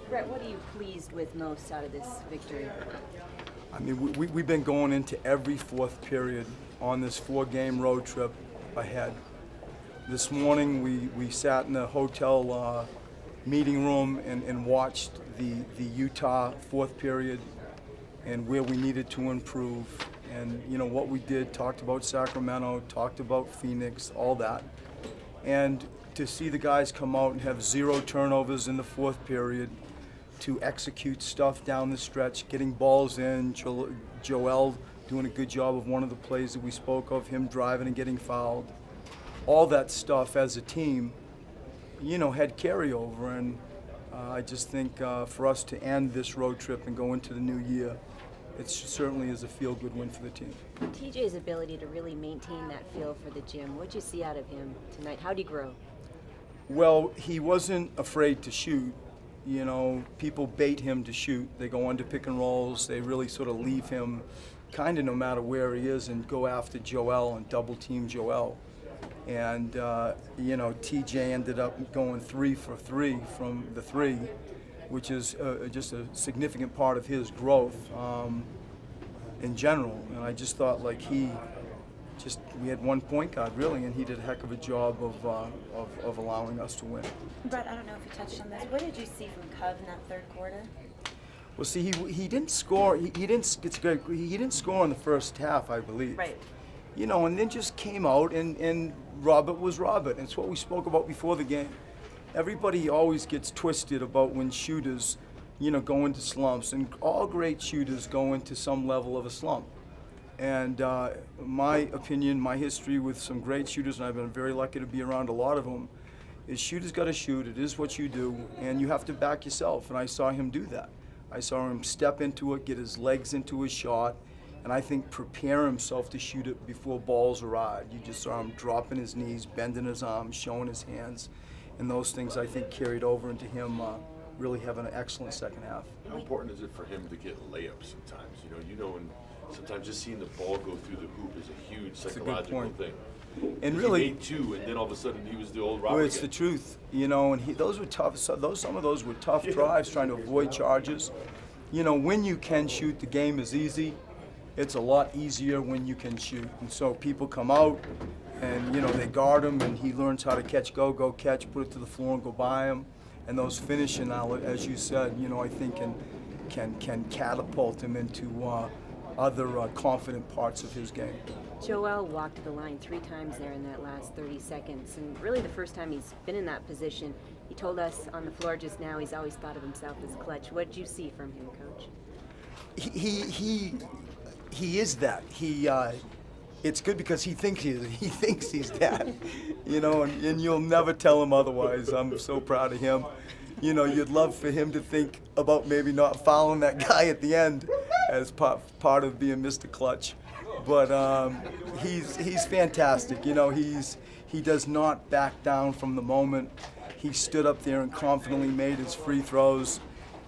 Brett, what are you pleased with most out of this victory? I mean, we've been going into every fourth period on this 4-game road trip ahead. This morning we sat in a hotel meeting room and watched the Utah fourth period and where we needed to improve. And, you know, what we did, talked about Sacramento, talked about Phoenix, all that. And to see the guys come out and have 0 turnovers in the fourth period, to execute stuff down the stretch, getting balls in, Joel doing a good job of one of the plays that we spoke of, him driving and getting fouled. All that stuff as a team, you know, had carryover. And I just think for us to end this road trip and go into the new year, it certainly is a feel-good win for the team. TJ's ability to really maintain that feel for the gym, what'd you see out of him tonight? How'd he grow? Well, he wasn't afraid to shoot. You know, people bait him to shoot. They go under pick and rolls. They really sort of leave him kind of no matter where he is and go after Joel and double team Joel. And, you know, TJ ended up going 3 for 3 from the 3, which is just a significant part of his growth in general. And I just thought, like, we had one point guard really, and he did a heck of a job of allowing us to win. Brett, I don't know if you touched on this. What did you see from Cub in that third quarter? Well, see, he didn't score. He didn't score in the first half, I believe. Right. You know, and then just came out and Robert was Robert. And it's what we spoke about before the game. Everybody always gets twisted about when shooters, you know, go into slumps, and all great shooters go into some level of a slump. And my opinion, my history with some great shooters, and I've been very lucky to be around a lot of them, is shooters got to shoot. It is what you do, and you have to back yourself. And I saw him do that. I saw him step into it, get his legs into his shot, and I think prepare himself to shoot it before balls arrived. You just saw him dropping his knees, bending his arms, showing his hands, and those things I think carried over into him really having an excellent second half. How important is it for him to get layups sometimes? You know, and sometimes just seeing the ball go through the hoop is a huge psychological thing. And really, he made 2, and then all of a sudden he was the old Robert. Well, it's the truth, you know. And those were tough. Some of those were tough drives, trying to avoid charges. You know, when you can shoot, the game is easy. It's a lot easier when you can shoot. And so people come out, and you know they guard him, and he learns how to catch, go catch, put it to the floor, and go by him. And those finishing, as you said, you know, I think can catapult him into other confident parts of his game. Joel walked to the line 3 times there in that last 30 seconds, and really the first time he's been in that position. He told us on the floor just now he's always thought of himself as clutch. What did you see from him, Coach? He is that. It's good because he thinks he's that, you know, and you'll never tell him otherwise. I'm so proud of him. You know, you'd love for him to think about maybe not fouling that guy at the end as part of being Mr. Clutch. But he's fantastic. You know, he does not back down from the moment. He stood up there and confidently made his free throws.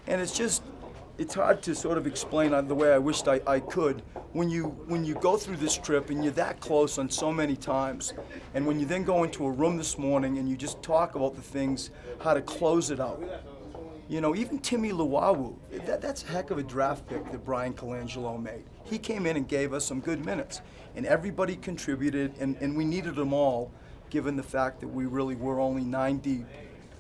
And it's hard to sort of explain the way I wished I could. When you go through this trip and you're that close on so many times, and when you then go into a room this morning and you just talk about the things, how to close it out. You know, even Timmy Luwawu, that's a heck of a draft pick that Brian Colangelo made. He came in and gave us some good minutes, and everybody contributed, and we needed them all, given the fact that we really were only 9 deep,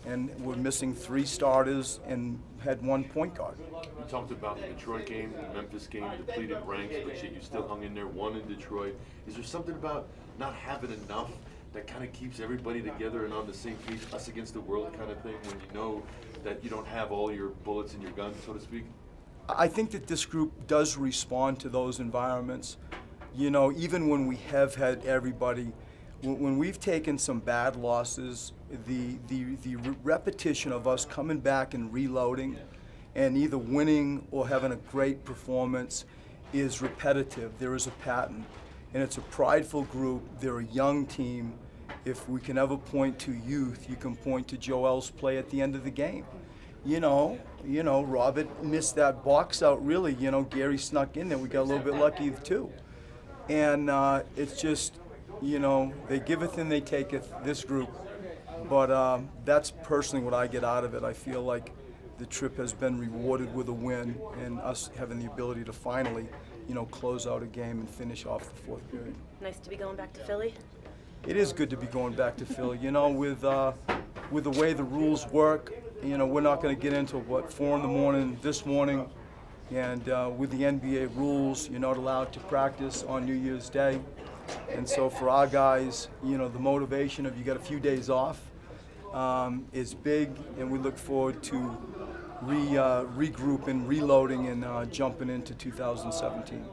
and we're missing 3 starters and had 1 point guard. You talked about the Detroit game, the Memphis game, depleted ranks, but yet you still hung in there, 1 in Detroit. Is there something about not having enough that kind of keeps everybody together and on the same page, us against the world kind of thing, when you know that you don't have all your bullets in your gun, so to speak? I think that this group does respond to those environments. You know, even when we have had everybody, when we've taken some bad losses, the repetition of us coming back and reloading and either winning or having a great performance is repetitive. There is a pattern, and it's a prideful group. They're a young team. If we can ever point to youth, you can point to Joel's play at the end of the game. You know, Robert missed that box out really. You know, Gary snuck in there. We got a little bit lucky too. And it's just, you know, they giveth and they taketh, this group. But that's personally what I get out of it. I feel like the trip has been rewarded with a win and us having the ability to finally, close out a game and finish off the fourth period. Nice to be going back to Philly. It is good to be going back to Philly. With the way the rules work, we're not going to get into 4 in the morning this morning, and with the NBA rules, you're not allowed to practice on New Year's Day, and so for our guys, the motivation of you got a few days off is big, and we look forward to regrouping, reloading, and jumping into 2017.